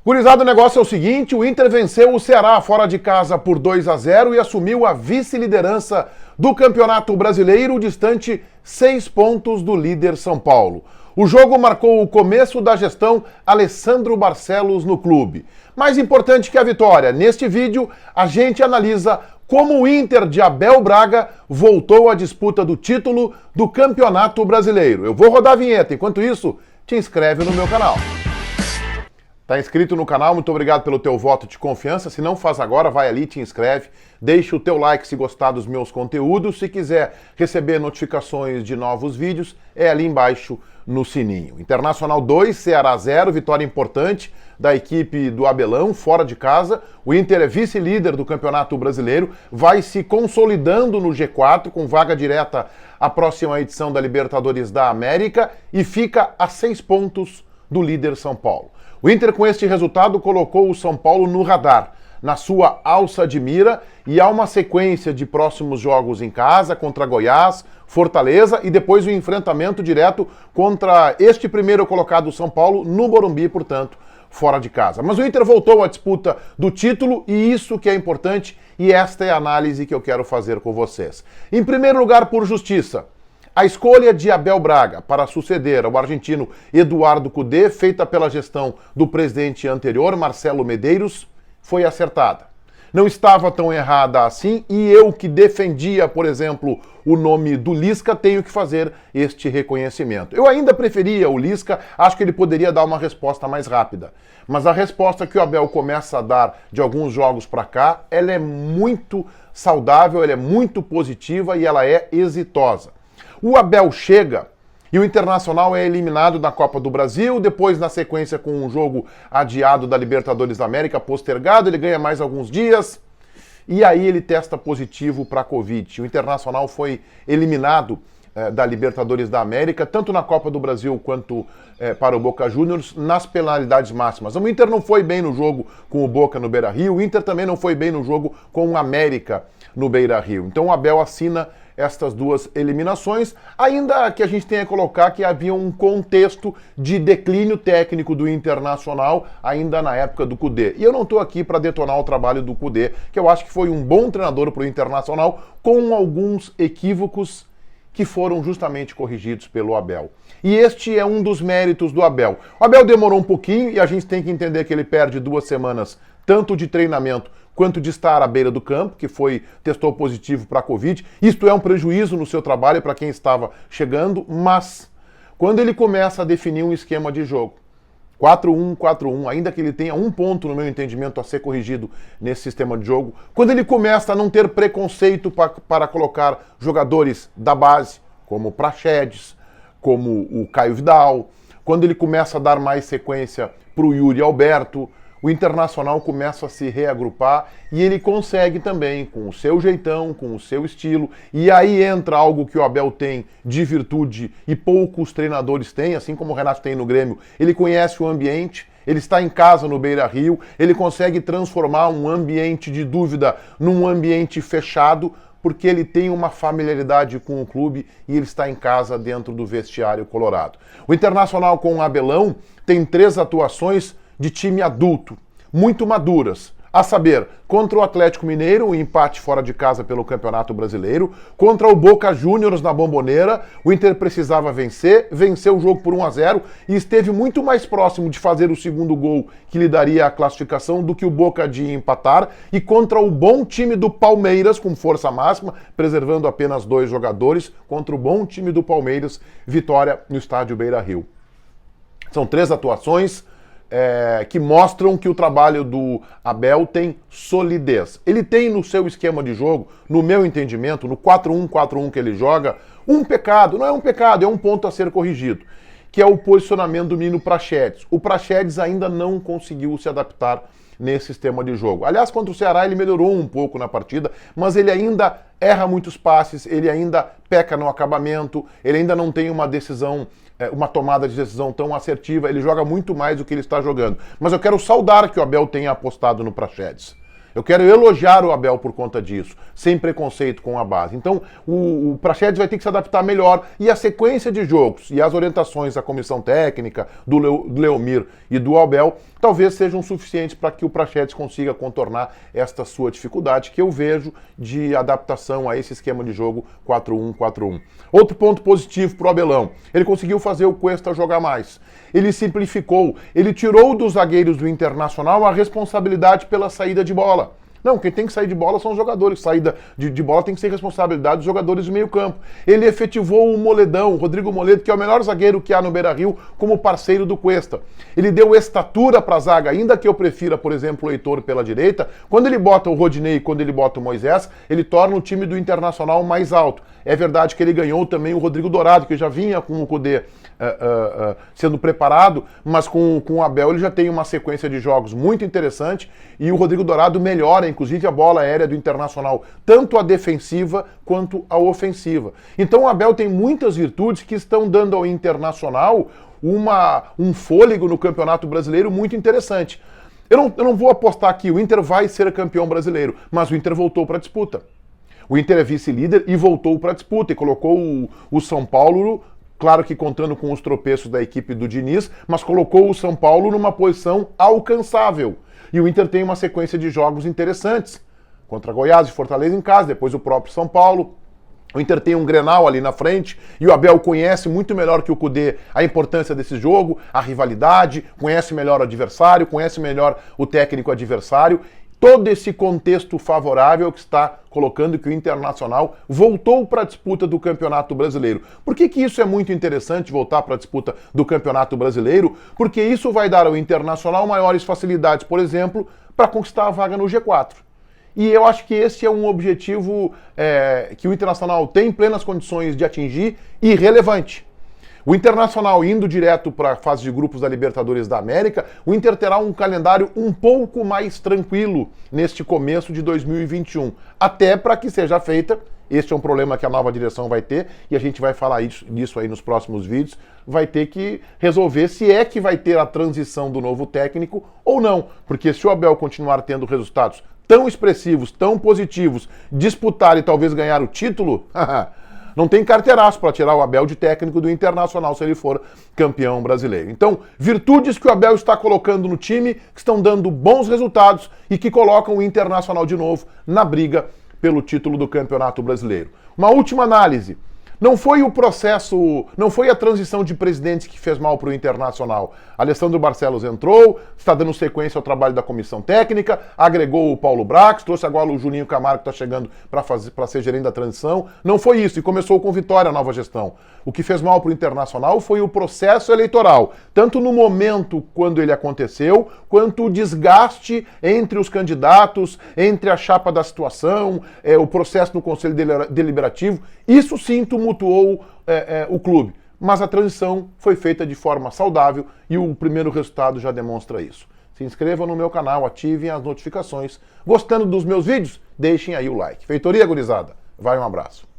Gurizada, o negócio é o seguinte, o Inter venceu o Ceará fora de casa por 2-0 e assumiu a vice-liderança do Campeonato Brasileiro, distante 6 pontos do líder São Paulo. O jogo marcou o começo da gestão Alessandro Barcelos no clube. Mais importante que a vitória, neste vídeo a gente analisa como o Inter de Abel Braga voltou à disputa do título do Campeonato Brasileiro. Eu vou rodar a vinheta, enquanto isso, te inscreve no meu canal. Tá inscrito no canal, muito obrigado pelo teu voto de confiança. Se não faz agora, vai ali, te inscreve, deixa o teu like se gostar dos meus conteúdos. Se quiser receber notificações de novos vídeos, é ali embaixo no sininho. Internacional 2, Ceará 0, vitória importante da equipe do Abelão, fora de casa. O Inter é vice-líder do Campeonato Brasileiro, vai se consolidando no G4 com vaga direta à próxima edição da Libertadores da América e fica a 6 pontos do líder São Paulo. O Inter, com este resultado, colocou o São Paulo no radar, na sua alça de mira, e há uma sequência de próximos jogos em casa, contra Goiás, Fortaleza, e depois o enfrentamento direto contra este primeiro colocado São Paulo, no Morumbi, portanto, fora de casa. Mas o Inter voltou à disputa do título, e isso que é importante, e esta é a análise que eu quero fazer com vocês. Em primeiro lugar, por justiça. A escolha de Abel Braga para suceder ao argentino Eduardo Cudê, feita pela gestão do presidente anterior, Marcelo Medeiros, foi acertada. Não estava tão errada assim e eu que defendia, por exemplo, o nome do Lisca, tenho que fazer este reconhecimento. Eu ainda preferia o Lisca, acho que ele poderia dar uma resposta mais rápida. Mas a resposta que o Abel começa a dar de alguns jogos para cá, ela é muito saudável, ela é muito positiva e ela é exitosa. O Abel chega e o Internacional é eliminado da Copa do Brasil, depois na sequência com um jogo adiado da Libertadores da América, postergado, ele ganha mais alguns dias e aí ele testa positivo para a Covid. O Internacional foi eliminado da Libertadores da América, tanto na Copa do Brasil quanto para o Boca Juniors, nas penalidades máximas. O Inter não foi bem no jogo com o Boca no Beira-Rio, o Inter também não foi bem no jogo com o América no Beira-Rio. Então o Abel assina estas duas eliminações, ainda que a gente tenha que colocar que havia um contexto de declínio técnico do Internacional ainda na época do Cudê. E eu não estou aqui para detonar o trabalho do Cudê, que eu acho que foi um bom treinador para o Internacional, com alguns equívocos que foram justamente corrigidos pelo Abel. E este é um dos méritos do Abel. O Abel demorou um pouquinho e a gente tem que entender que ele perde 2 semanas tanto de treinamento quanto de estar à beira do campo, que testou positivo para a Covid. Isto é um prejuízo no seu trabalho para quem estava chegando, mas quando ele começa a definir um esquema de jogo, 4-1, 4-1, ainda que ele tenha um ponto, no meu entendimento, a ser corrigido nesse sistema de jogo, quando ele começa a não ter preconceito para colocar jogadores da base, como o Praxedes, como o Caio Vidal, quando ele começa a dar mais sequência para o Yuri Alberto, o Internacional começa a se reagrupar e ele consegue também, com o seu jeitão, com o seu estilo, e aí entra algo que o Abel tem de virtude e poucos treinadores têm, assim como o Renato tem no Grêmio. Ele conhece o ambiente, ele está em casa no Beira-Rio, ele consegue transformar um ambiente de dúvida num ambiente fechado, porque ele tem uma familiaridade com o clube e ele está em casa dentro do vestiário colorado. O Internacional com o Abelão tem 3 atuações de time adulto, muito maduras, a saber, contra o Atlético Mineiro, o empate fora de casa pelo Campeonato Brasileiro, contra o Boca Juniors na Bombonera, o Inter precisava vencer, venceu o jogo por 1-0 e esteve muito mais próximo de fazer o segundo gol que lhe daria a classificação do que o Boca de empatar, e contra o bom time do Palmeiras, com força máxima, preservando apenas 2 jogadores, contra o bom time do Palmeiras, vitória no estádio Beira-Rio. São 3 atuações que mostram que o trabalho do Abel tem solidez. Ele tem no seu esquema de jogo, no meu entendimento, no 4-1-4-1 que ele joga, um pecado, não é um pecado, é um ponto a ser corrigido, que é o posicionamento do menino Praxedes. O Praxedes ainda não conseguiu se adaptar nesse sistema de jogo. Aliás, contra o Ceará ele melhorou um pouco na partida, mas ele ainda erra muitos passes, ele ainda peca no acabamento, ele ainda não tem uma decisão, uma tomada de decisão tão assertiva, ele joga muito mais do que ele está jogando. Mas eu quero saudar que o Abel tenha apostado no Praxedes. Eu quero elogiar o Abel por conta disso, sem preconceito com a base. Então, o Praxedes vai ter que se adaptar melhor e a sequência de jogos e as orientações da comissão técnica, do Leomir e do Abel, talvez sejam suficientes para que o Praxedes consiga contornar esta sua dificuldade que eu vejo de adaptação a esse esquema de jogo 4-1-4-1. Outro ponto positivo para o Abelão, ele conseguiu fazer o Cuesta jogar mais. Ele simplificou, ele tirou dos zagueiros do Internacional a responsabilidade pela saída de bola. Não, quem tem que sair de bola são os jogadores. Saída de bola tem que ser responsabilidade dos jogadores do meio campo. Ele efetivou o Moledão, o Rodrigo Moledo, que é o melhor zagueiro que há no Beira-Rio, como parceiro do Cuesta. Ele deu estatura para a zaga, ainda que eu prefira, por exemplo, o Heitor pela direita. Quando ele bota o Rodinei e quando ele bota o Moisés, ele torna o time do Internacional mais alto. É verdade que ele ganhou também o Rodrigo Dourado, que já vinha com o Cudê sendo preparado, mas com o Abel ele já tem uma sequência de jogos muito interessante e o Rodrigo Dourado melhora, inclusive, a bola aérea do Internacional, tanto a defensiva quanto a ofensiva. Então o Abel tem muitas virtudes que estão dando ao Internacional um fôlego no Campeonato Brasileiro muito interessante. Eu não vou apostar que o Inter vai ser campeão brasileiro, mas o Inter voltou para a disputa. O Inter é vice-líder e voltou para a disputa e colocou o São Paulo, claro que contando com os tropeços da equipe do Diniz, mas colocou o São Paulo numa posição alcançável. E o Inter tem uma sequência de jogos interessantes, contra Goiás e Fortaleza em casa, depois o próprio São Paulo. O Inter tem um Grenal ali na frente e o Abel conhece muito melhor que o Cudê a importância desse jogo, a rivalidade, conhece melhor o adversário, conhece melhor o técnico adversário. Todo esse contexto favorável que está colocando que o Internacional voltou para a disputa do Campeonato Brasileiro. Por que isso é muito interessante, voltar para a disputa do Campeonato Brasileiro? Porque isso vai dar ao Internacional maiores facilidades, por exemplo, para conquistar a vaga no G4. E eu acho que esse é um objetivo que o Internacional tem plenas condições de atingir e relevante. O Internacional indo direto para a fase de grupos da Libertadores da América, o Inter terá um calendário um pouco mais tranquilo neste começo de 2021. Até para que seja feita, este é um problema que a nova direção vai ter, e a gente vai falar disso aí nos próximos vídeos, vai ter que resolver se é que vai ter a transição do novo técnico ou não. Porque se o Abel continuar tendo resultados tão expressivos, tão positivos, disputar e talvez ganhar o título... Não tem carteiraço para tirar o Abel de técnico do Internacional se ele for campeão brasileiro. Então, virtudes que o Abel está colocando no time, que estão dando bons resultados e que colocam o Internacional de novo na briga pelo título do Campeonato Brasileiro. Uma última análise. Não foi o processo, não foi a transição de presidentes que fez mal para o Internacional. Alessandro Barcelos entrou, está dando sequência ao trabalho da comissão técnica, agregou o Paulo Brax, trouxe agora o Juninho Camargo que está chegando para ser gerente da transição. Não foi isso, e começou com vitória a nova gestão. O que fez mal para o Internacional foi o processo eleitoral, tanto no momento quando ele aconteceu, quanto o desgaste entre os candidatos, entre a chapa da situação, o processo no Conselho Deliberativo. Isso sim tumultuou o clube. Mas a transição foi feita de forma saudável e o primeiro resultado já demonstra isso. Se inscrevam no meu canal, ativem as notificações. Gostando dos meus vídeos? Deixem aí o like. Feitoria, gurizada. Vai, um abraço.